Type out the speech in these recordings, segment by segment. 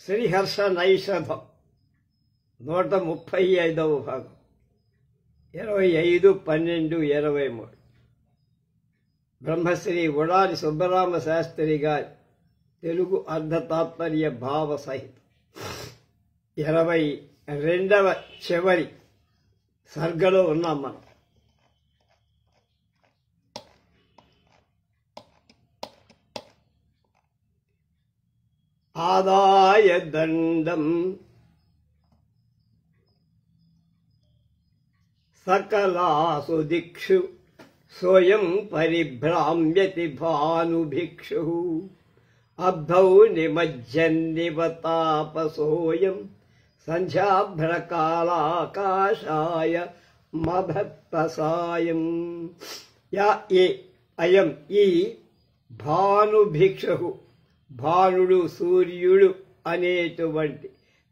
శ్రీహర్ష నైషధం 135వ భాగం 25/12/23 బ్రహ్మశ్రీ ఉడారి సుబ్బరామ శాస్త్రి గారి తెలుగు అర్ధతాత్పర్య భావ సహితం 22వ చివరి సర్గలో ఉన్నాం మనం. ఆదాయ దండం సకలాసు దిక్షు స్వయం పరిభ్రామ్యతి భానుభిక్షు అబ్ధౌ నిమజ్జన్నివతాపసోయం సంధ్యాభ్రకాళాకాశాయ మభత్పసాయం. అయం ఈ భానుభిక్షు, భానుడు సూర్యుడు అనేటువంటి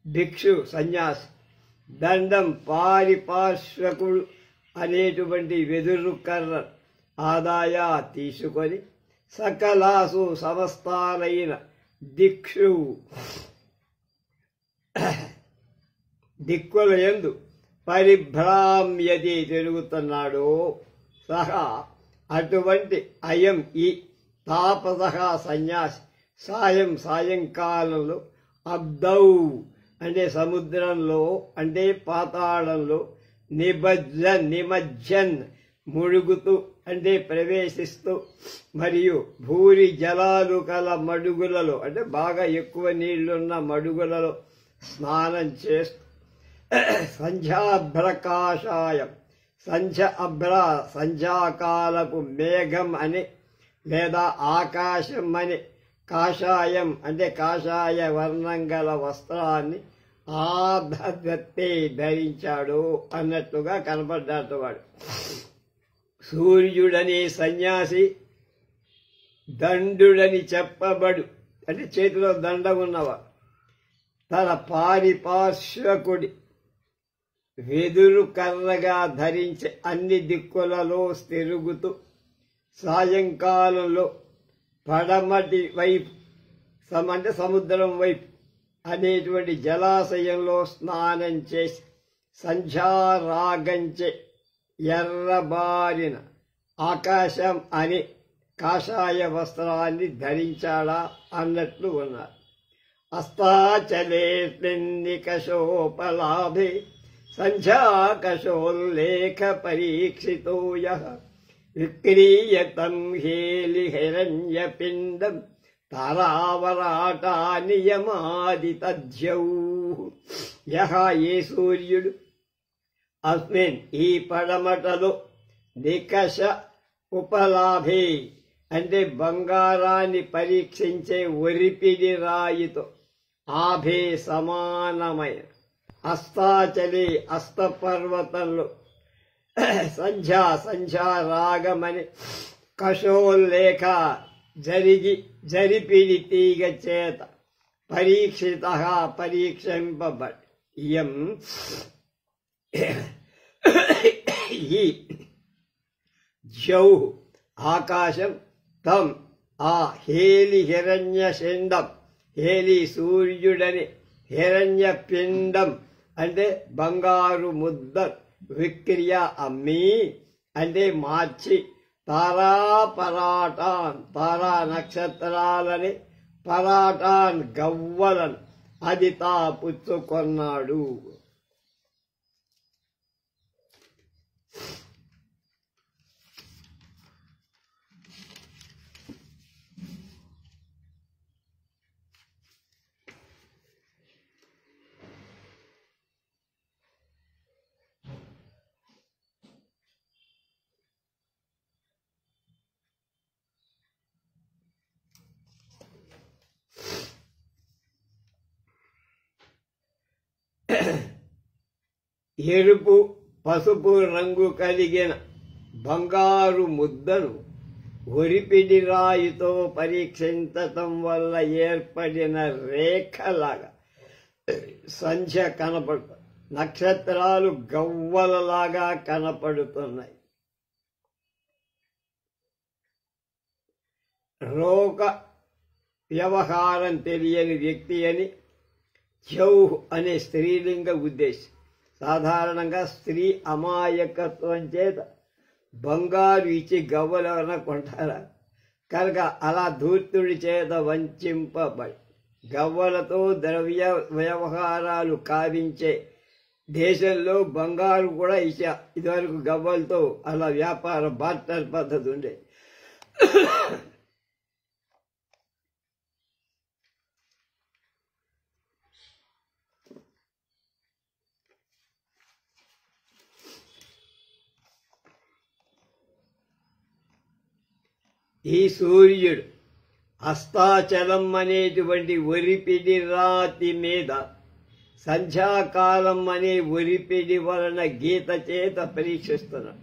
భిక్షు సన్యాసి, దండం పారిపార్శ్వకుడు అనేటువంటి వెదురు కర్ర ఆదాయ తీసుకొని సకలాసు సమస్తాలైన దిక్షు దిక్కుల యందు పరిభ్రామ్యతి తిరుగుతున్నాడు. సహా అటువంటి అయం ఈ తాపస సన్యాసి సాయంకాలంలో అబ్దౌ అంటే సముద్రంలో అంటే పాతాళంలో, నిమజ్జన్ ముడుగుతూ అంటే ప్రవేశిస్తూ, మరియు భూరి జలాలు కల మడుగులలో అంటే బాగా ఎక్కువ నీళ్లున్న మడుగులలో స్నానం చేస్తూ సంధ్యాభ్రకాశాయం సంధ్యాకాలపు మేఘం అని లేదా ఆకాశం అని, కాషాయం అంటే కాషాయ వర్ణం గల వస్త్రాన్ని ఆధత్తే ధరించాడు అన్నట్లుగా కనపడ్డాడు వాడు. సూర్యుడని సన్యాసి దండుడని చెప్పబడు అంటే చేతిలో దండ ఉన్నవాడు తన పారిపార్శ్వకుడి వెదురు కర్రగా ధరించి అన్ని దిక్కులలో తిరుగుతూ సాయంకాలంలో పడమటి వైపు అంటే సముద్రం వైపు అనేటువంటి జలాశయంలో స్నానం చేసి సంధ్యారాగంచే ఎర్రబారిన ఆకాశం అని కాషాయ వస్త్రాన్ని ధరించాడా అన్నట్లు ఉన్నారు. అస్తాచలేకశోపలాభే సంధ్యాకశోల్లేఖ పరీక్షితో యః విక్రీయతం హేలి హిరణ్యపిండం తారావరాటా నియమాదితధ్యౌ. యః ఏ సూర్యుడు అస్మిన్ ఈ పడమటలో నికష ఉపలాభే అంటే బంగారాన్ని పరీక్షించే ఒరిపిడి రాయితో ఆభే సమానమైన అస్తాచలి అస్తపర్వతంలో సంధ్యారాగమని కశోల్లేఖ జరిపిడి తీగ చేత పరీక్షిత పరీక్షింపబడి ఇయం ఈ జౌ ఆకాశం తం ఆ హేలి హిరణ్యశిండం హేలి సూర్యుడని హిరణ్య పిండం అంటే బంగారు ముద్ద విక్రియ అమ్మి అంటే మార్చి తారాపరాటాన్ తారా నక్షత్రాలని పరాటాన్ గవ్వలను అది తా పుచ్చుకొన్నాడు. ఎరుపు పసుపు రంగు కలిగిన బంగారు ముద్దను ఒరిపిడి రాయితో పరీక్షించటం వల్ల ఏర్పడిన రేఖలాగా సంధ్య కనపడుతుంది. నక్షత్రాలు గవ్వలలాగా కనపడుతున్నాయి. రోగ వ్యవహారం తెలియని వ్యక్తి అని ధ్యౌహ్ అనే స్త్రీలింగ ఉద్దేశం. సాధారణంగా స్త్రీ అమాయకత్వం చేత బంగారు ఇచ్చి గవ్వలవన కొంటారా, కనుక అలా ధూర్తుడి చేత వంచింపబడి గవ్వలతో ద్రవ్య వ్యవహారాలు కావించే దేశంలో బంగారు కూడా ఇచ్చా. ఇదివరకు గవ్వలతో అలా వ్యాపార బార్టర్ పద్ధతి ఉండే. ఈ సూర్యుడు అస్తాచలం అనేటువంటి ఒరిపిడి రాతి మీద సంధ్యాకాలం అనే ఒరిపిడి వలన గీత చేత పరీక్షిస్తున్నాడు.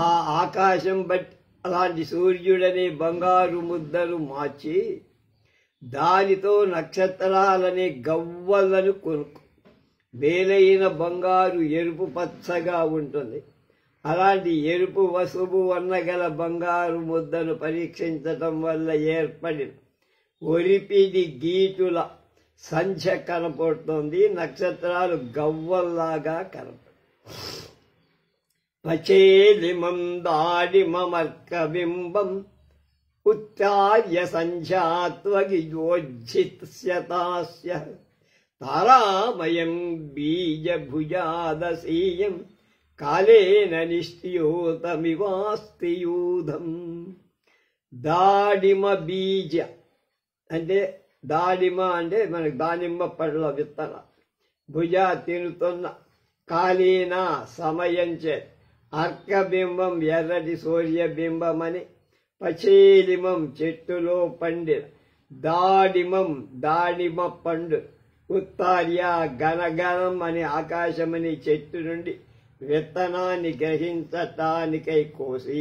ఆ ఆకాశం బట్టి అలాంటి సూర్యుడనే బంగారు ముద్దలు మార్చి దానితో నక్షత్రాలనే గవ్వలను కొనుక్కు. మేలైన బంగారు ఎరుపు పచ్చగా ఉంటుంది. అలాంటి ఎరుపు వసుపు వర్ణగల బంగారు ముద్దను పరీక్షించటం వల్ల ఏర్పడిన ఒరిపిడి గీటుల సంఖ్య కనపడుతోంది. నక్షత్రాలు గవ్వల్లాగా కనపడు. పచేలిమం దాడిమర్కబింబం ఉత్తార్య సంధ్యాత్వగిజోజ్జిత్స్యతాస్య తారామయం బీజభుజాదసీయం కాలేన నిష్ట్యూతమివాస్తియూధం. దాడిమ బీజ అంటే దాడిమ అంటే మనకు దానిమ్మ పళ్ళ విత్తన. భుజ తినుతున్న, కాలీన సమయం చే, అర్కబింబం ఎర్రటి సూర్యబింబమని, పచేలిమం చెట్టులో పండిన, దాడిమం దాడిమ పండు, ఉత్తార్య గణగణం అనే ఆకాశమని చెట్టు నుండి విత్తనాన్ని గ్రహించటానికై కోసి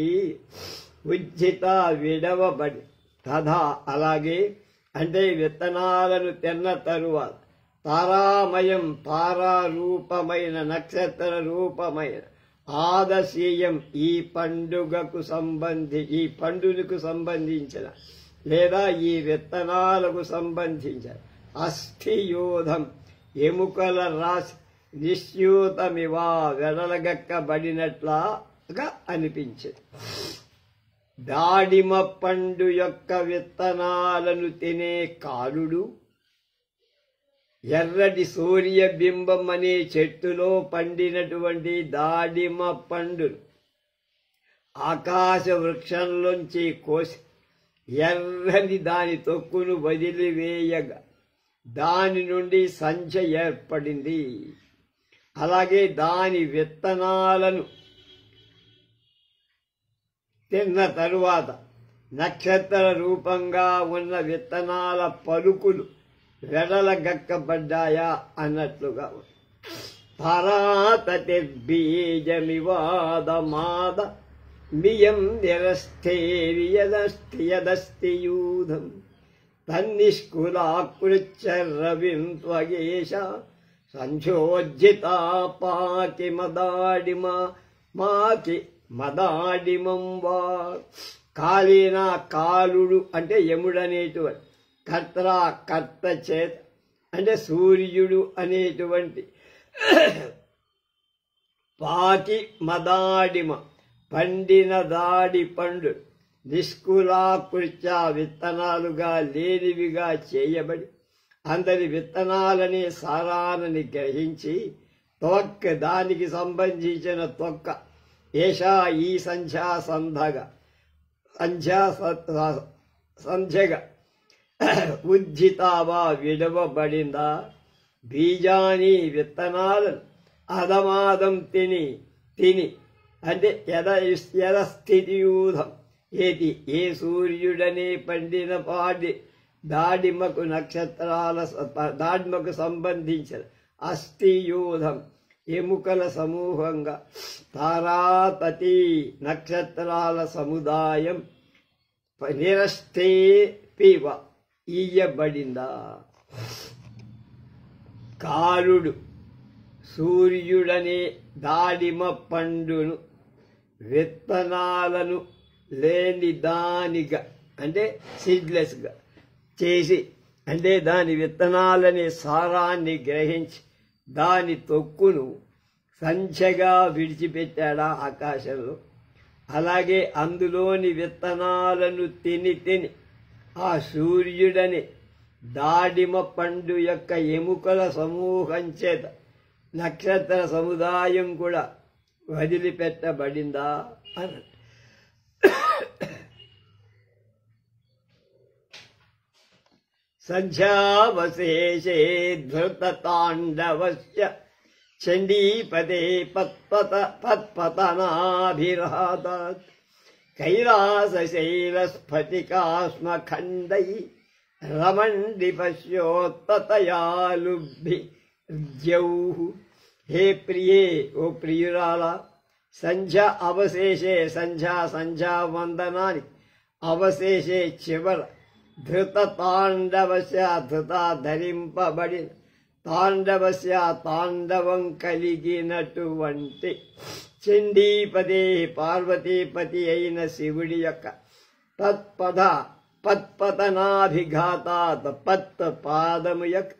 ఉజ్జిత విడవబడి, తథా అలాగే అంటే విత్తనాలను తిన్న తరువాత తారామయం తారారూపమైన నక్షత్ర రూపమైన ఆదశీయం ఈ పండుగకు ఈ పండుగకు సంబంధించిన లేదా ఈ విత్తనాలకు సంబంధించిన అస్థియూధం ఎముకల రాశి నిశ్యూతమివా వెడలగక్కబడినట్లాగా అనిపించింది. దాడిమ పండు యొక్క విత్తనాలను తినే కాలుడు ఎర్రటి సూర్యబింబం అనే చెట్టులో పండినటువంటి దాడిమ పండును ఆకాశ వృక్షంలోంచి కోసి ఎర్రని దాని తొక్కును వదిలివేయగా దాని నుండి సంఖ్య ఏర్పడింది. అలాగే దాని విత్తనాలను తిన్న తరువాత నక్షత్ర రూపంగా ఉన్న విత్తనాల పలుకులు వెడలగక్కబడ్డాయా అన్నట్లుగా పరాతతిర్బీజమివాదమాద మియం నిరస్థేర్యదస్తియూధం తన్నిష్కులాకృత్య రవిం త్వగేశ సంచోజ్జితా పాకి మదాడిమం వా. కాలీన కాలుడు అంటే యముడనేటువంటి, కర్త చేత అంటే సూర్యుడు అనేటువంటి, పాకి మదాడిమ పండిన దాడి పండు నిష్కులాకృత్య విత్తనాలుగా లేనివిగా చేయబడి అందరి విత్తనాలనే సారాన్ని గ్రహించి తొక్క దానికి సంబంధించిన తొక్క ఏషా ఈ సంధ్యగా ఉజ్జితావా విడవబడిందా. బీజాని విత్తనాలను అధమాదం తిని అంటే యథస్థితియూధం ఏది ఏ సూర్యుడనే పండిన పాడి దాడిమకు దాడిమకు సంబంధించిన అస్థియూధం ఎముకల సమూహంగా తారాతతి నక్షత్రాల సముదాయం నిరస్థే పివ ఈయబడిందా. కాలుడు సూర్యుడనే దాడిమ పండును విత్తనాలను లేని దానిగా అంటే సీడ్లెస్గా చేసి అంటే దాని విత్తనాలనే సారాన్ని గ్రహించి దాని తొక్కును సంచగా విడిచిపెట్టాడా ఆకాశంలో. అలాగే అందులోని విత్తనాలను తిని తిని ఆ సూర్యుడని దాడిమ పండు యొక్క ఎముకల సమూహం చేత నక్షత్ర సముదాయం కూడా వదిలిపెట్టబడిందా అని. సంధ్యావశేషే ధృతతాండవస్య చండీపదే పత్పతనాభిరాతాత్ కైలాసశైలస్ఫటికాస్మఖండై రమండి పశ్యోత్తతయాలుభిర్జ్యౌ. హే ప్రియే, ఓ ప్రియురాలా, సంధ్య అవశేషే సంధ్యా వందనానికి అవశేషే చివర ధృత తాండవస్య ధరింపబడిన తాండవస్య తాండవం కలిగినటువంటి చండీపదే పార్వతీపతి అయిన శివుడి యొక్క పత్పతనాభిఘాతాత్ పాదము యొక్క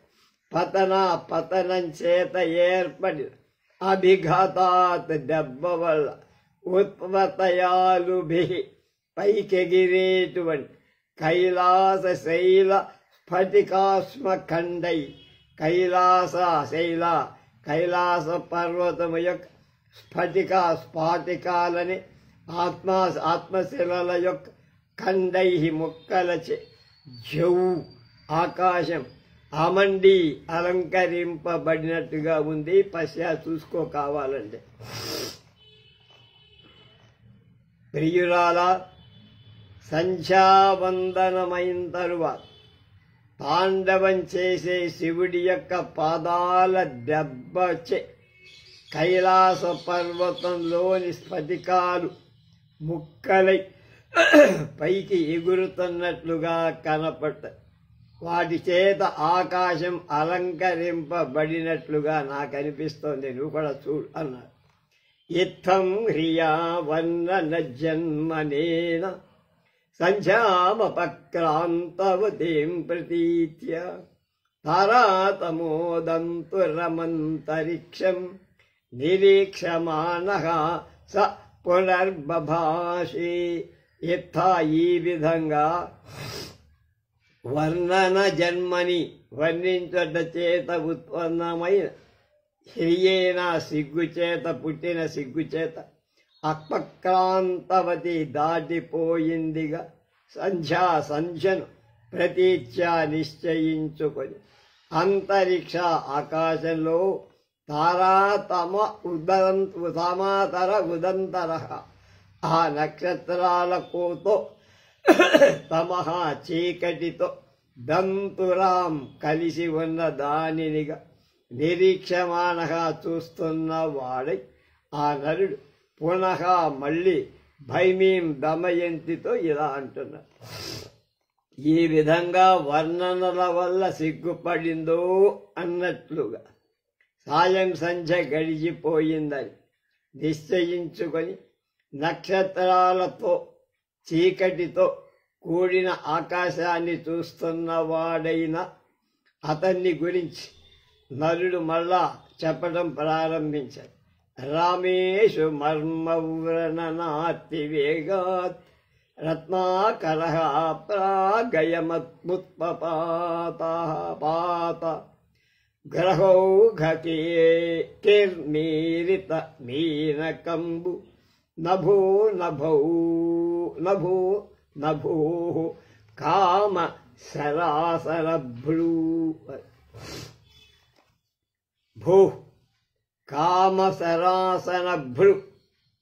పతనం చేత ఏర్పడిన అభిఘాతాత్ దెబ్బ వల్ల ఉత్పతయాలుభి పైకెగిరేటువంటి కైలాస శైల స్ఫటికాస్మఖండై కైలాస పర్వతము యొక్క స్ఫటికాలని ఆత్మశిలల యొక్క ఖండై ముక్కలచే జౌ ఆకాశం అమండి అలంకరింపబడినట్టుగా ఉంది. చూసుకో కావాలంటే. ప్రియురాలా, సంధ్యావందనమైన తరువాత తాండవం చేసే శివుడి యొక్క పాదాల దెబ్బచే కైలాస పర్వతంలోని స్ఫటికాలు ముక్కలై పైకి ఎగురుతున్నట్లుగా కనపడతాయి. వాటి చేత ఆకాశం అలంకరింపబడినట్లుగా నాకు అనిపిస్తోంది, నువ్వు కూడా చూడు అన్నాడు. ఇత్థం హ్రియా వర్ణన జన్మనేన సంధ్యామపక్రాంతవతీం ప్రతీత్య తారాతమోదంతు రమంతరిక్షం నిరీక్షమానః స పునర్బభాషే. ఇత్థా ఈ విధంగా వర్ణన జన్మని వర్ణించట చేత ఉత్పన్నమైన హ్రియేన సిగ్గుచేత పుట్టిన సిగ్గుచేత అపక్రాంతవతి దాటిపోయిందిగా సంధ్యను ప్రతీత్యా నిశ్చయించుకొని అంతరిక్ష ఆకాశంలో తామాతర ఉదంతర ఆ నక్షత్రాలకోతో తమహ చీకటితో దంతురాం కలిసి ఉన్న దానినిగా నిరీక్షమానగా చూస్తున్న వాడై ఆ నరుడు పునః మళ్ళీ భైమీం దమయంతితో ఇలా అంటున్నాడు. ఈ విధంగా వర్ణనల వల్ల సిగ్గుపడిందో అన్నట్లుగా సాయం సంధ్య గడిచిపోయిందని నిశ్చయించుకొని నక్షత్రాలతో చీకటితో కూడిన ఆకాశాన్ని చూస్తున్నవాడైన అతన్ని గురించి నరుడు మళ్ళా చెప్పడం ప్రారంభించాడు. రామేషు మర్మవ్రణనాతి వేగాత్ రత్నాకరః ప్రాగయమత్ముత్పపాత గ్రహౌఘకీర్మీరిత మీనకంబు నభూ కామ సరాసరభ్రూ భూ కామసరాసనభృ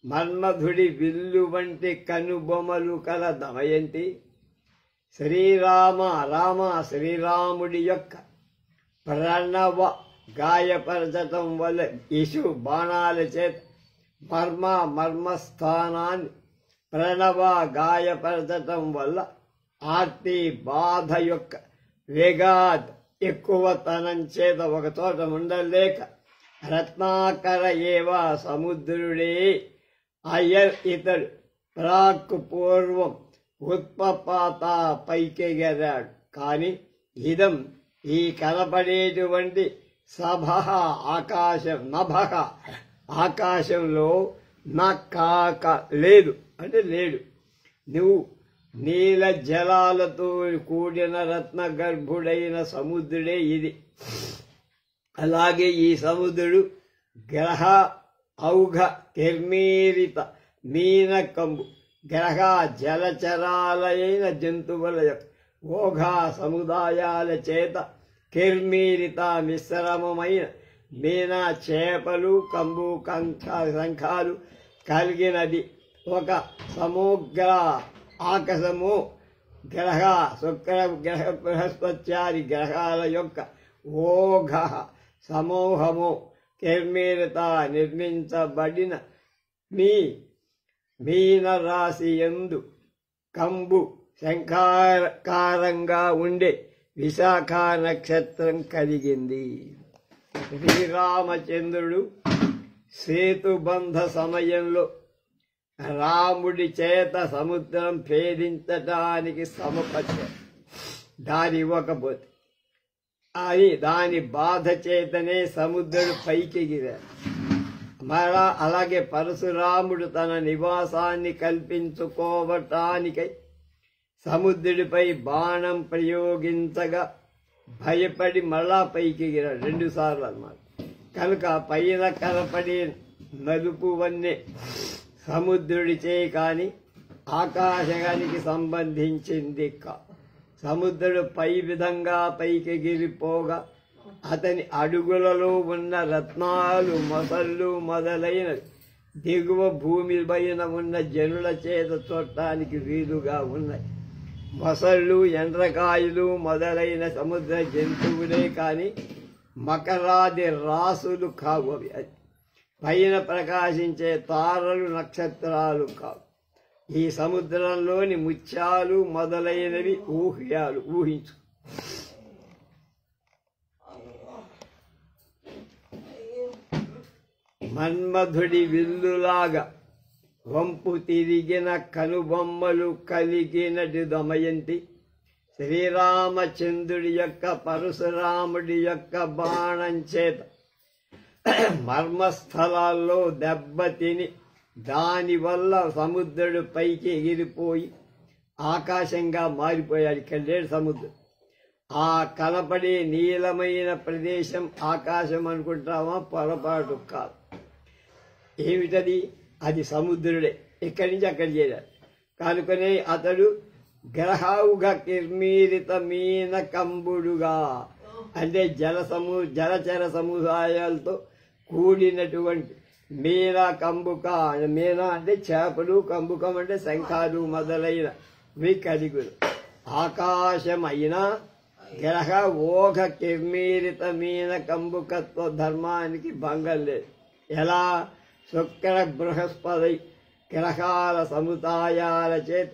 మన్మధుడి విల్లు వంటి కనుబొమలు కల దమయంతి శ్రీరాముడి యొక్క ప్రణవ గాయపరచటం వల్ల ఇషు బాణాల చేత మర్మస్థానాన్ని ప్రణవ గాయపరచటం వల్ల ఆర్తి బాధ యొక్క వేగాద్ ఎక్కువతనం చేత ఒక చోట ఉండలేక రత్నాకర ఏవా సముద్రుడే అయ్యర్ ఇతడు ప్రాక్ పూర్వం ఉత్పపాత పైకెగరాడు. కాని ఇదం ఈ కనపడేటువంటి సభ ఆకాశం నభః ఆకాశంలో నా కాక లేదు అంటే లేడు. నువ్వు నీల జలాలతో కూడిన రత్న గర్భుడైన సముద్రుడే ఇది. అలాగే ఈ సముద్రుడు గ్రహ ఔఘ కిర్మీరిత మీన కంబు గ్రహ జలచరాలైన జంతువుల యొక్క ఓఘ సముదాయాల చేత కిర్మీరిత మిశ్రమమైన మీన చేపలు కంబు శంఖాలు కలిగినది ఒక సమగ్ర ఆకాశము. గ్రహ శుక్ర గ్రహ బృహస్పత్యాది గ్రహాల యొక్క ఓఘ సమూహము కిర్మీరిత నిర్మించబడిన మీన రాశి యందు కంబు శంఖాకారంగా ఉండే విశాఖ నక్షత్రం కలిగింది. శ్రీరామచంద్రుడు సేతుబంధ సమయంలో రాముడి చేత సముద్రం భేదించటానికి సమపచ్చాడు. దాని ఇవ్వకపోతే దాని బాధ చేతనే సముద్రుడు పైకి ఎగిరాడు. మరలా అలాగే పరశురాముడు తన నివాసాన్ని కల్పించుకోవటానికై సముద్రుడిపై బాణం ప్రయోగించగా భయపడి మళ్ళా పైకి ఎగిరాడు 2 సార్లు అన్నమాట. కనుక పైన కనపడే నలుపు వన్నే సముద్రుడిచే కాని ఆకాశానికి సంబంధించింది సముద్రుడు పై విధంగా పైకి ఎగిరిపోగా అతని అడుగులలో ఉన్న రత్నాలు మొసళ్ళు మొదలైనవి దిగువ భూమి పైన ఉన్న జనుల చేత చూడటానికి వీలుగా ఉన్నాయి. మొసళ్ళు ఎండ్రకాయలు మొదలైన సముద్ర జంతువులే కాని మకరాది రాసులు కావు. అవి పైన ప్రకాశించే తారలు నక్షత్రాలు కావు. ఈ సముద్రంలోని ముత్యాలు మొదలైనవి ఊహించు. మన్మధుడి విల్లులాగా వంపు తిరిగిన కనుబొమ్మలు కలిగినటి దమయంతి శ్రీరామచంద్రుడి యొక్క పరశురాముడి యొక్క బాణం చేత మర్మస్థలాల్లో దెబ్బతిని దానివల్ల సముద్రుడు పైకి ఎగిరిపోయి ఆకాశంగా మారిపోయాడు. ఇక్కడ లేడు సముద్రం. ఆ కనపడే నీలమైన ప్రదేశం ఆకాశం అనుకుంటామా? పొరపాటు కాదు. ఏమిటది? అది సముద్రుడే. ఇక్కడి నుంచి అక్కడ చేరాడు. కనుకనే అతడు గ్రహౌఘ కిర్మీరిత మీన కంబుడుగా అంటే జలచర సముదాయాలతో కూడినటువంటి మీన కంబుక. మీన అంటే చేపలు, కంబుకం అంటే శంఖాలు మొదలైనవి కలిగులు. ఆకాశమైన గ్రహ ఓఘ కిర్మీరిత మీన కంబుకత్వ ధర్మానికి భంగం లేదు. ఎలా? శుక్ర బృహస్పతి గ్రహాల సముదాయాల చేత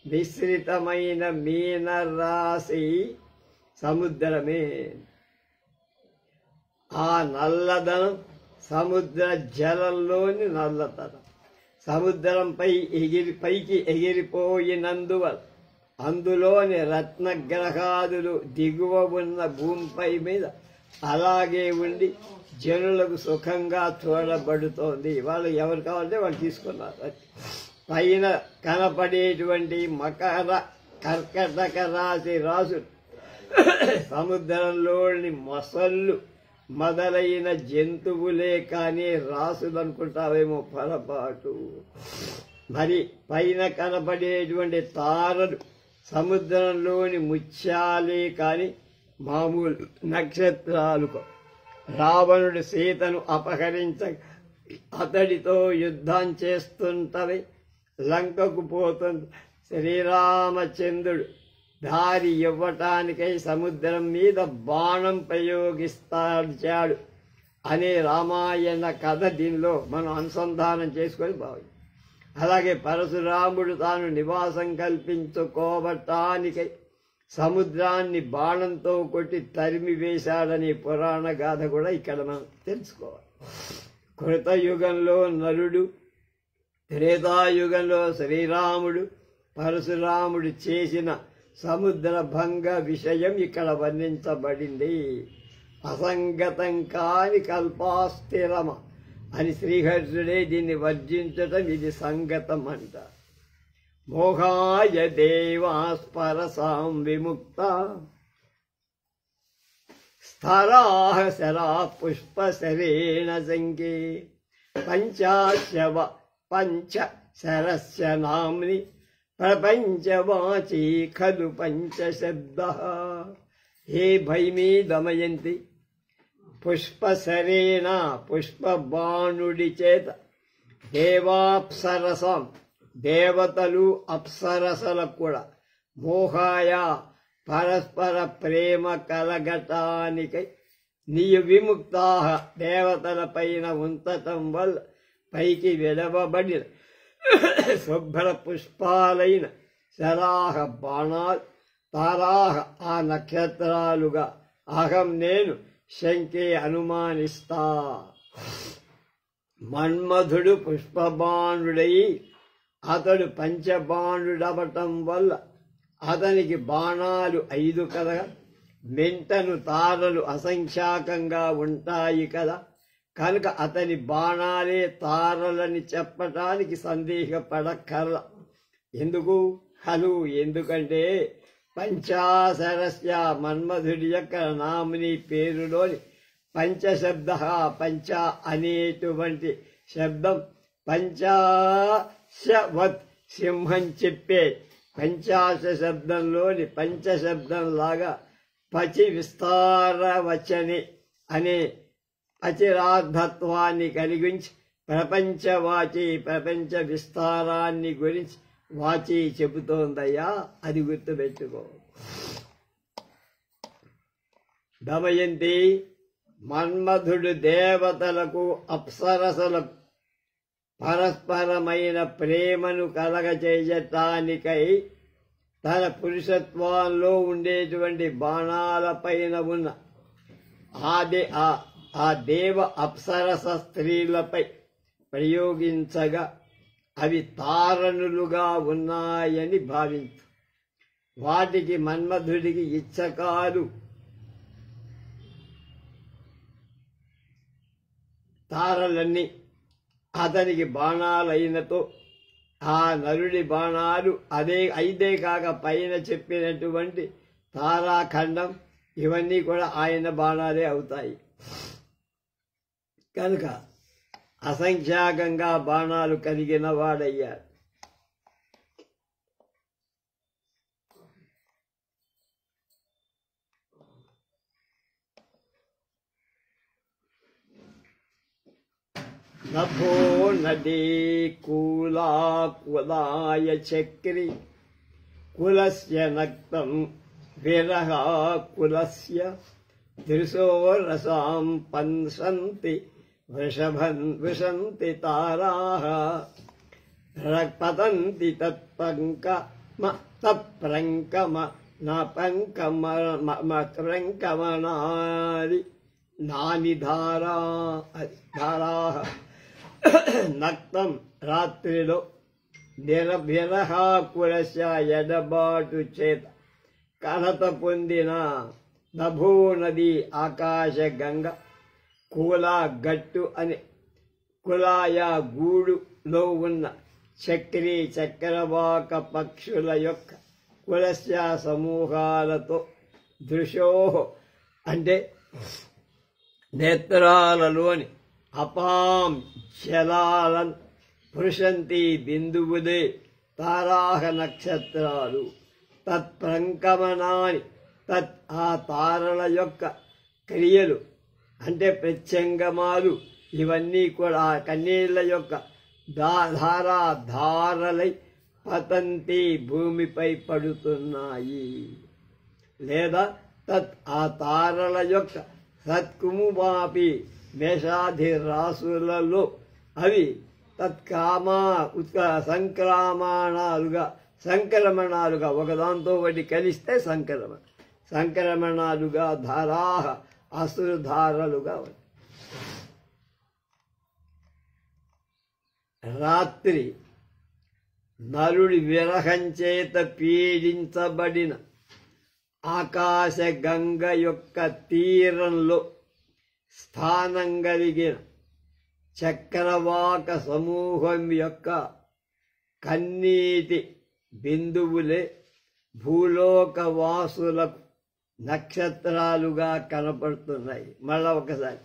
మిశ్రితమైన మీన రాశి సముద్రమే. ఆ నల్లదనం సముద్ర జలంలోని నల్లదనం సముద్రంపై పైకి ఎగిరిపోయినందువల్ల అందులోని రత్నగ్రహాదులు దిగువ ఉన్న భూమిపై మీద అలాగే ఉండి జనులకు సుఖంగా చూడబడుతోంది. వాళ్ళు ఎవరు కావాలంటే వాళ్ళు తీసుకున్నారు. పైన కనపడేటువంటి మకర కర్కటక రాశి రాసులు సముద్రంలోని మొసళ్ళు మొదలైన జంతువులే కానీ రాసులు అనుకుంటావేమో పొరపాటు. మరి పైన కనపడేటువంటి తారలు సముద్రంలోని ముత్యాలే కాని మామూలు నక్షత్రాలు. రావణుడు సీతను అపహరించ అతడితో యుద్ధం చేస్తుంటవి లంకకు పోతుంది. శ్రీరామచంద్రుడు దారి ఇవ్వటానికై సముద్రం మీద బాణం ప్రయోగిస్తాడు అనే రామాయణ కథ దీనిలో మనం అనుసంధానం చేసుకొని బాగుంది. అలాగే పరశురాముడు తాను నివాసం కల్పించుకోవటానికై సముద్రాన్ని బాణంతో కొట్టి తరిమి వేశాడనే పురాణ గాథ కూడా ఇక్కడ మనం తెలుసుకోవాలి. కృతయుగంలో నలుడు, త్రేతాయుగంలో శ్రీరాముడు, పరశురాముడు చేసిన సముద్ర భంగ విషయం ఇక్కడ వర్ణించబడింది. అసంగతం కాని కల్పాస్థిరమ అని శ్రీహర్షుడే దీన్ని వర్జించటం ఇది సంగతం అంట. మోహాయ దేవాస్పరసాం విముక్త స్థరాః శరా పుష్పశరేణ సంఖ్యే పంచ శరస్య నామ్ని ప్రపంచవాచీ ఖలు పంచశబ్దః. హే భైమీ దమయంతి, పుష్పశరేణ పుష్పబాణుడి చేత దేవాప్సరసం దేవతలు అప్సరసలకు కూడా మోహాయ పరస్పర ప్రేమ కలగటానికై నీయు విముక్తాః దేవతల పైన ఉంచటం వల్ల పైకి వెడవబడిన శుభ్ర పుష్పాలైన శరాహ బాణాలు తారాహ ఆ నక్షత్రాలుగా అహం నేను శంకే అనుమానిస్తా. మన్మధుడు పుష్పబాణుడై అతడు పంచబాణుడవటం వల్ల అతనికి బాణాలు 5 కదా, మెంటను తారలు అసంఖ్యాకంగా ఉంటాయి కదా, కనుక అతని బాణాలే తారలని చెప్పటానికి సందేహపడక్కర్ల. ఎందుకు హలు, ఎందుకంటే పంచాశరస్య మన్మధుడి యొక్క నామిని పేరులోని పంచశబ్ద పంచ అనేటువంటి శబ్దం పంచాశవత్ సింహం చెప్పే పంచాశ శబ్దంలోని పంచశబ్దంలాగా పచి విస్తారవచని అనే అచిరార్థత్వాన్ని కలిగించి ప్రపంచవాచి ప్రపంచ విస్తారాన్ని గురించి వాచి చెబుతోందయ్యా, అది గుర్తుపెట్టుకో. దమయంతి, మన్మధుడు దేవతలకు అప్సరసలకు పరస్పరమైన ప్రేమను కలగచేయటానికై తన పురుషత్వంలో ఉండేటువంటి బాణాలపైన ఉన్న ఆ దేవ అప్సరస స్త్రీలపై ప్రయోగించగా అవి తారణులుగా ఉన్నాయని భావించు. వాటికి మన్మధుడికి ఇచ్చకాలు తారలన్నీ అతనికి బాణాలైనతో ఆ నరుడి బాణాలు ఐదే కాక పైన చెప్పినటువంటి తారాఖండం ఇవన్నీ కూడా ఆయన బాణాలే అవుతాయి. కనుక అసంఖ్యాకంగా బాణాలు కలిగిన వాడయ్యాడు. నభో నదీ కులాయ చక్రి కులస్య నక్తం విరహ కులస్య దృశో రసాం పంసంతి వృషంతి తారాః పతంతి తత్ప్రంకమనాది నాని ధారాః. నక్తం రాత్రిలో విరహాకులస్య ఎడబాటు చేత కలత పొందిన నభో నది ఆకాశ గంగ కులా గట్టు అని కులాయ గూడులో ఉన్న చక్రీ చక్రవాక పక్షుల యొక్క కులస్య సమూహాలతో దృశో అంటే నేత్రాలలోని అపాం జలాలను పురుషంతి బిందువులే తారాహ నక్షత్రాలు తత్ప్రంకమనాని ఆ తారల యొక్క క్రియలు అంటే ప్రత్యంగమాలు ఇవన్నీ కూడా ఆ కన్నీళ్ల యొక్క ధారలై పతంతి భూమిపై పడుతున్నాయి. లేదా ఆ తారల యొక్క సత్కుమువాపి మేషాధి రాసులలో అవి సంక్రమణాలుగా ఒకదాంతో ఒకటి కలిస్తే సంక్రమణాలుగా ధారాహ అసురుధారలుగా. రాత్రి నరుడి విరహం చేత పీడించబడిన ఆకాశ గంగ యొక్క తీరంలో స్థానం కలిగిన చక్రవాక సమూహం యొక్క కన్నీటి బిందువులే భూలోక వాసులకు నక్షత్రాలుగా కనపడుతున్నాయి. మళ్ళా ఒకసారి,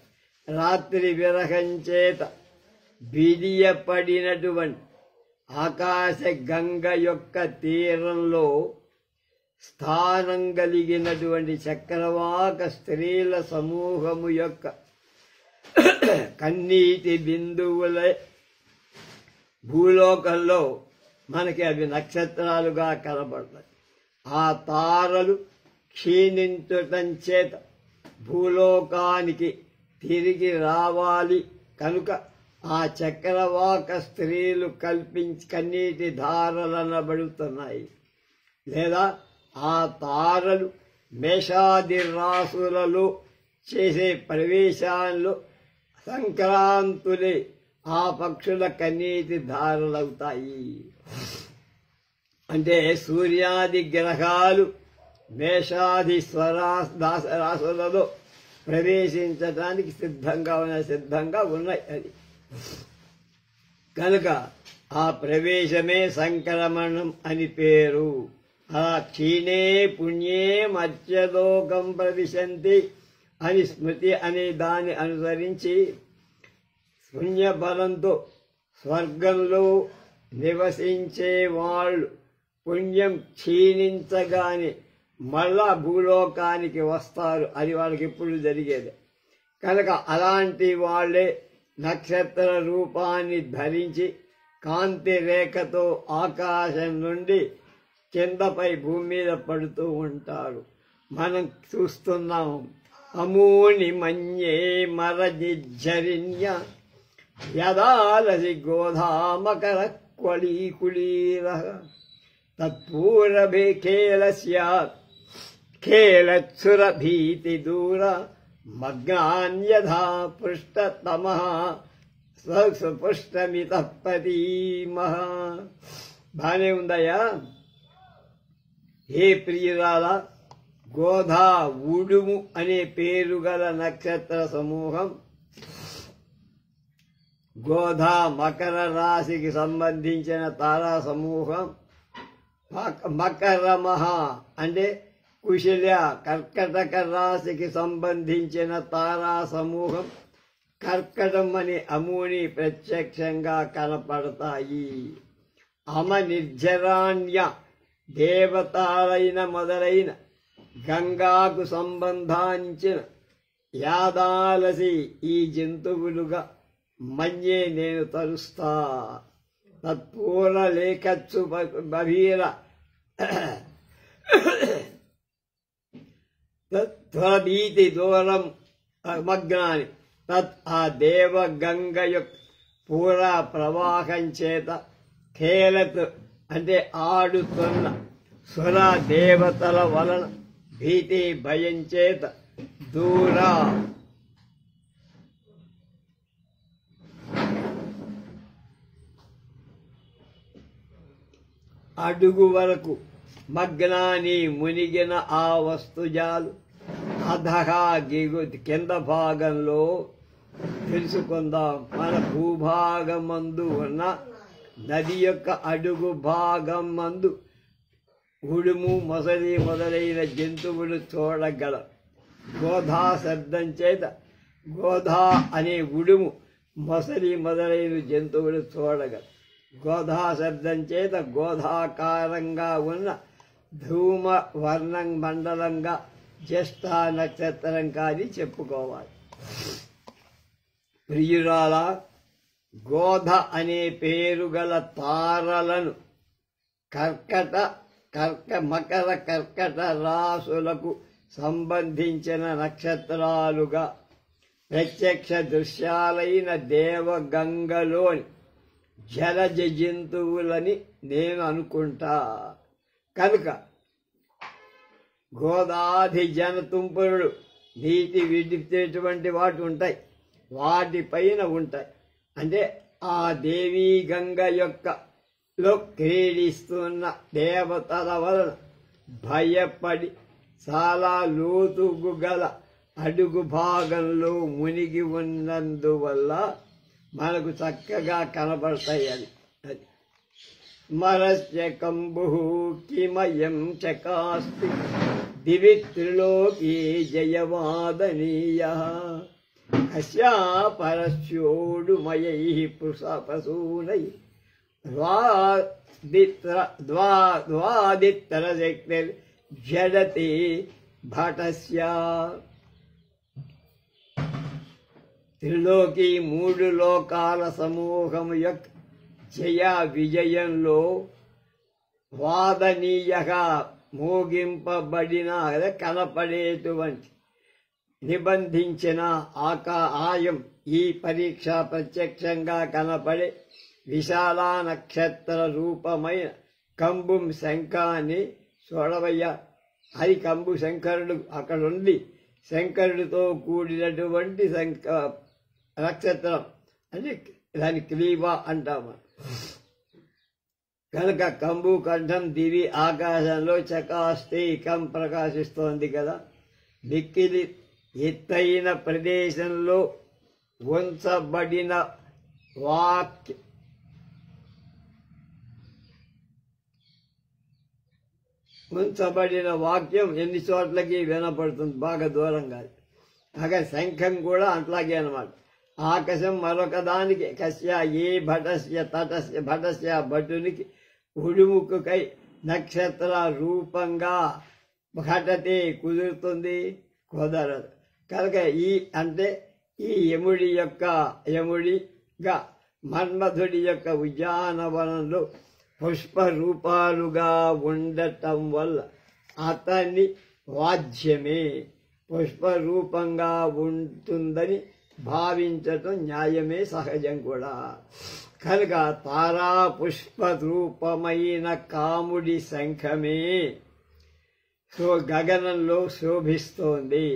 రాత్రి విరహం చేత బిడియపడినటువంటి ఆకాశ గంగ యొక్క తీరంలో స్థానం కలిగినటువంటి చక్రవాక స్త్రీల సమూహము యొక్క కన్నీటి బిందువులే భూలోకంలో మనకి అవి నక్షత్రాలుగా కనబడతాయి. ఆ తారలు క్షీణించటం చేత భూలోకానికి తిరిగి రావాలి కనుక ఆ చక్రవాక స్త్రీలు కన్నీటి ధారలనబడుతున్నాయి. లేదా ఆ తారలు మేషాది రాసులలో చేసే ప్రవేశాల్లో సంక్రాంతులే ఆ పక్షుల కన్నీటి ధారలవుతాయి. అంటే సూర్యాది గ్రహాలు మేషాది రాసులలో ప్రవేశించడానికి సిద్ధంగా ఉన్నాయి. అది కనుక ఆ ప్రవేశమే సంక్రమణం అని పేరు. అలా క్షీణే పుణ్యే మధ్యలోకం ప్రవిశంతి అని స్మృతి అనే దాన్ని అనుసరించి పుణ్యబలంతో స్వర్గంలో నివసించే వాళ్ళు పుణ్యం క్షీణించగానే మళ్ళా భూలోకానికి వస్తారు. అది వాళ్ళకి ఎప్పుడు జరిగేది. కనుక అలాంటి వాళ్ళే నక్షత్ర రూపాన్ని ధరించి కాంతి రేఖతో ఆకాశం నుండి కిందపై భూమి మీద పడుతూ ఉంటారు. మనం చూస్తున్నాం. అమూని మన్యే మరజిజ్జరిణ్య యదాలసి గోధామకర క్వళీకుళీర తత్పూరభే ఖేలస్యాత్ ఖేలత్సురభీతి దూర మగ్నాన్యథా పృష్టతమః స్వస్పృష్టమితః పదీమః. బానే ఉందయ్యా. ఏ ప్రియురాల, గోధా ఉడుము అనే పేరు గల నక్షత్ర సమూహం గోధా మకర రాశికి సంబంధించిన తారా సమూహం, మకరమహ అంటే కుశల కర్కటక రాశికి సంబంధించిన తారా సమూహం కర్కటం అనే అమూని ప్రత్యక్షంగా కనపడతాయి. అమ నిర్జరాణ్య దేవతాలైన మొదలైన గంగాకు సంబంధించిన యాదాలసి ఈ జంతువులుగా మన్యే నేను తరుస్తా. తత్పూర్ణ లేఖచ్చు బభీర త్వరభీతి దూరం మగ్నాని తత్ ఆ దేవ గంగ యొక్క పూరా ప్రవాహం చేత ఖేలత్ అంటే ఆడుతున్న సుర దేవతల వలన భీతి భయం చేత దూర అడుగు వరకు మగ్నాని మునిగిన ఆ వస్తుజాలు అధహా కింద భాగంలో తెలుసుకుందాం. మన భూభాగమందు ఉన్న నది యొక్క అడుగు భాగం మందు ఉడుము మొదలైన జంతువులు చూడగలం. గోధా శబ్దం చేత గోధా అనే ఉడుము మొదలైన జంతువులు చూడగలం. గోధా శబ్దం చేత గోధాకారంగా ఉన్న ధూమ వర్ణం మండలంగా జ్యేష్ఠ నక్షత్రం కాని చెప్పుకోవాలి. ప్రియురాల, గోధ అనే పేరు గల తారలను మకర కర్కట రాసులకు సంబంధించిన నక్షత్రాలుగా ప్రత్యక్ష దృశ్యాలైన దేవగంగలోని జలజ జంతువులని నేను అనుకుంటా. కనుక గోదాధి జనతుంపురుడు నీటి విడిచేటువంటి వాటి ఉంటాయి, వాటిపైన ఉంటాయి. అంటే ఆ దేవీ గంగ యొక్క లో క్రీడిస్తున్న దేవతల వలన భయపడి చాలా లోతుగు గల అడుగు భాగంలో మునిగి ఉన్నందువల్ల మనకు చక్కగా కనబడతాయి. అది స్మరస్య కంబు కిమయం చకాస్తి దివి త్రిలోకీ జయవాదనీయ కస్యా పరస్యోడుమయై పశూనై ద్వాదిత్తరశక్తిర్ జడతి భటస్య. త్రిలోకి మూడు లోకాల సమూహం యొక్క జయ విజయంలో వాదనీయగా మోగింపబడిన కనపడేటువంటి నిబంధించిన ఆయం ఈ పరీక్ష ప్రత్యక్షంగా కనపడే విశాల నక్షత్ర రూపమైన కంబుం శంఖాన్ని చూడవయ్య. అది కంబు శంకరుడు అక్కడుండి శంకరుడితో కూడినటువంటి నక్షత్రం అని దాని క్లీవ అంటాము. కనుక కంబు కంఠం దివి ఆకాశంలో చకాస్తికం ప్రకాశిస్తోంది కదా. మిక్కిలి ఎత్తైన ప్రదేశంలో ఉంచబడిన వాక్యం ఎన్ని చోట్లకి వినపడుతుంది, బాగా దూరంగా. అక్కడ శంఖం కూడా అట్లాగే అన్నమాట. ఆకాశం మరొక దానికి కస్య ఏ భటస్య తటస్య భటస్య భటునికి ఉడుముకై నక్షత్ర రూపంగా ఘటతే కుదురుతుంది, కుదరదు. కనుక ఈ అంటే ఈ యముడిగా మన్మధుడి యొక్క ఉద్యానవనంలో పుష్ప రూపాలుగా ఉండటం వల్ల అతన్ని వాద్యమే పుష్ప రూపంగా ఉంటుందని భావించటం న్యాయమే, సహజం కూడా. కనుక తారా పుష్ప రూపమైన కాముడి శంఖమే గగనంలో శోభిస్తోంది.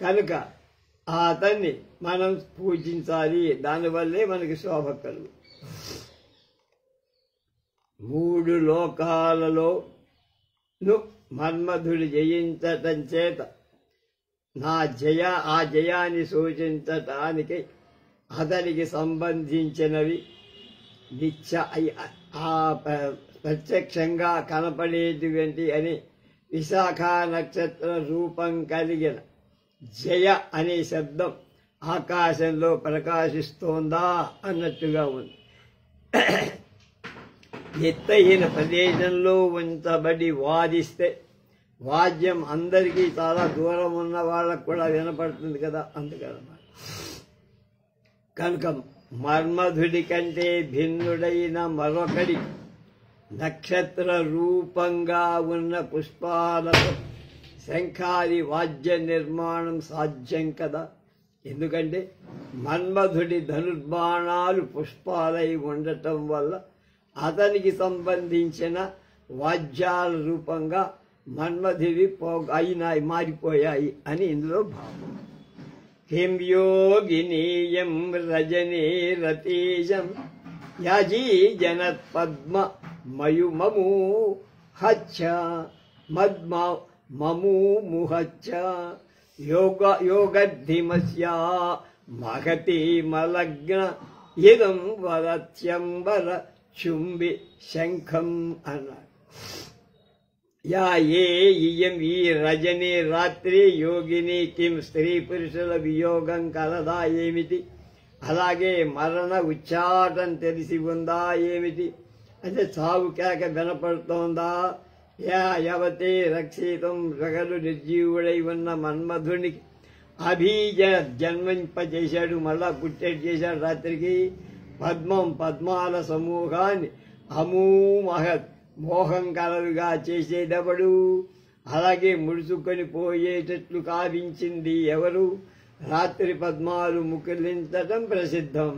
కనుక అతన్ని మనం పూజించాలి, దానివల్లే మనకి శోభ కలుగు. మూడు లోకాలలో మన్మధుడు జయించటం చేత ఆ జయాన్ని సూచించటానికి అతనికి సంబంధించినవి ప్రత్యక్షంగా కనపడేటువంటి అని విశాఖ నక్షత్ర రూపం కలిగిన జయ అనే శబ్దం ఆకాశంలో ప్రకాశిస్తోందా అన్నట్టుగా ఉంది. ఎత్తైన ప్రదేశంలో ఉంచబడి వాదిస్తే వాద్యం అందరికీ చాలా దూరం ఉన్న వాళ్ళకు కూడా వినపడుతుంది కదా, అందుకనమాట. కనుక మన్మధుడి కంటే భిన్నుడైన మరొకడి నక్షత్ర రూపంగా ఉన్న పుష్పాలతో శంఖాది వాద్య నిర్మాణం సాధ్యం కదా. ఎందుకంటే మన్మధుడి ధనుర్బాణాలు పుష్పాలై ఉండటం వల్ల అతనికి సంబంధించిన వాద్యాల రూపంగా మన్మధుడి మారిపోయాయి అని ఇందులో భావం. కిం యోగినీయం రజనీ రతీజం యాజీ జనత్ పద్మ మయుమము హచ్చ మమూముహచ్చ యోగధిమస్యా మహతి మలగ్న ఇదం వరత్యంబర చుంబి శంఖం అన్నాడు. ఇయం ఈ రజని రాత్రి యోగిని కిం స్త్రీ పురుషుల వియోగం కలదా ఏమిటి, అలాగే మరణ ఉచ్చాటం తెలిసి ఉందా ఏమిటి, అంటే చావు కేక వినపడుతోందా. యవతే రక్షితం రగలు నిర్జీవుడై ఉన్న మన్మధునికి అభీజ జన్మింపజేశాడు, మళ్ళా పుట్టేట్ చేశాడు రాత్రికి. పద్మాల సమూహాన్ని అమూమహత్ మోహం కలలుగా చేసేదెవడు, అలాగే ముడుచుకొని పోయేటట్లు కావించింది ఎవరు. రాత్రి పద్మాలు ముకులించటం ప్రసిద్ధం.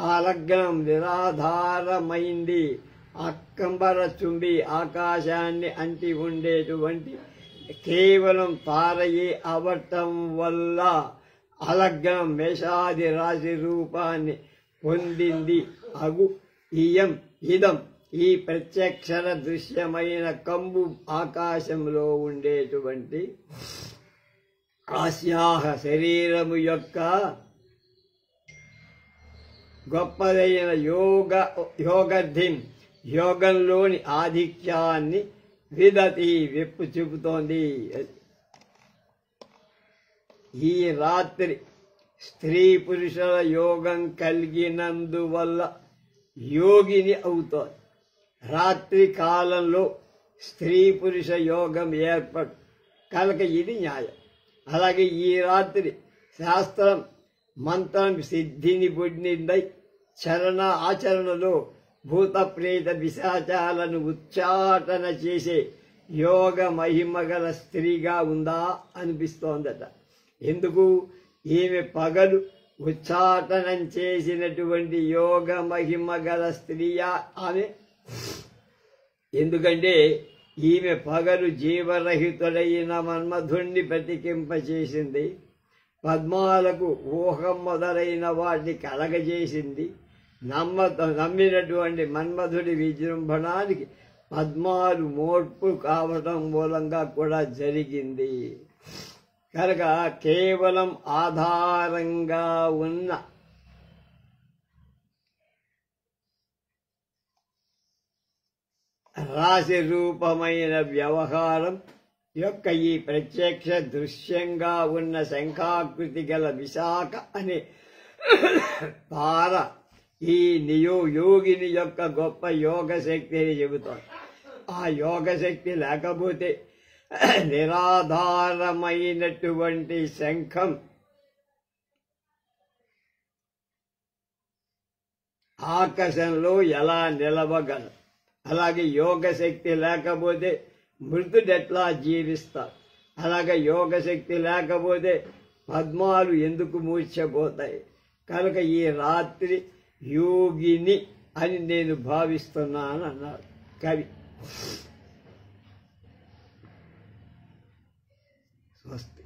ఆ లగ్నం నిరాధారమైంది. అక్కంబర చుంబి ఆకాశాన్ని అంటి ఉండేటువంటి కేవలం తారయే అవటం వల్ల అలగ్నం మేషాది రాశి రూపాన్ని పొందింది. అగు ఇయం ఇదం ఈ ప్రత్యక్షర దృశ్యమైన కంబు ఆకాశంలో ఉండేటువంటి ఆస్యాహ శరీరము యొక్క గొప్పదైన యోగర్థిం యోగంలోని ఆధిక్యాన్ని విదతి విప్పు చూపుతోంది. ఈ రాత్రి స్త్రీ పురుషుల యోగం కలిగినందువల్ల యోగిని అవుతోంది. రాత్రి కాలంలో స్త్రీ పురుష యోగం ఏర్పడు కనుక ఇది న్యాయం. అలాగే ఈ రాత్రి శాస్త్రం మంత్రం సిద్ధిని పొందిందై చరణ ఆచరణలో భూత ప్రేత పిశాచాలను ఉచ్చాటన చేసే యోగ మహిమ గల స్త్రీగా ఉందా అనిపిస్తోందట. ఎందుకు? ఈమె పగలు ఉచ్చాటనం చేసినటువంటి యోగ మహిమ గల స్త్రీయా ఆమె? ఎందుకంటే ఈమె పగలు జీవరహితుడైన మన్మధుణ్ణి ప్రతికింపచేసింది, పద్మాలకు ఊహం మొదలైన వాటిని కలగజేసింది, నమ్మినటువంటి మన్మధుడి విజృంభణానికి పద్మాలు మోడ్పు కావటం మూలంగా కూడా జరిగింది. కనుక కేవలం ఆధారంగా ఉన్న రాశి రూపమైన వ్యవహారం యొక్క ఈ ప్రత్యక్ష దృశ్యంగా ఉన్న శంఖాకృతి గల విశాఖ అనే తార ఈ యోగిని యొక్క గొప్ప యోగ శక్తిని చెబుతోంది. ఆ యోగ శక్తి లేకపోతే నిరాధారమైనటువంటి శంఖం ఆకాశంలో ఎలా నిలవగలదు? అలాగే యోగ శక్తి లేకపోతే మృతుడెట్లా జీవిస్తారు? అలాగే యోగ శక్తి లేకపోతే పద్మాలు ఎందుకు మూర్ఛపోతాయి? కనుక ఈ రాత్రి యోగిని అని నేను భావిస్తున్నాను అన్నాడు కవి. స్వస్తి.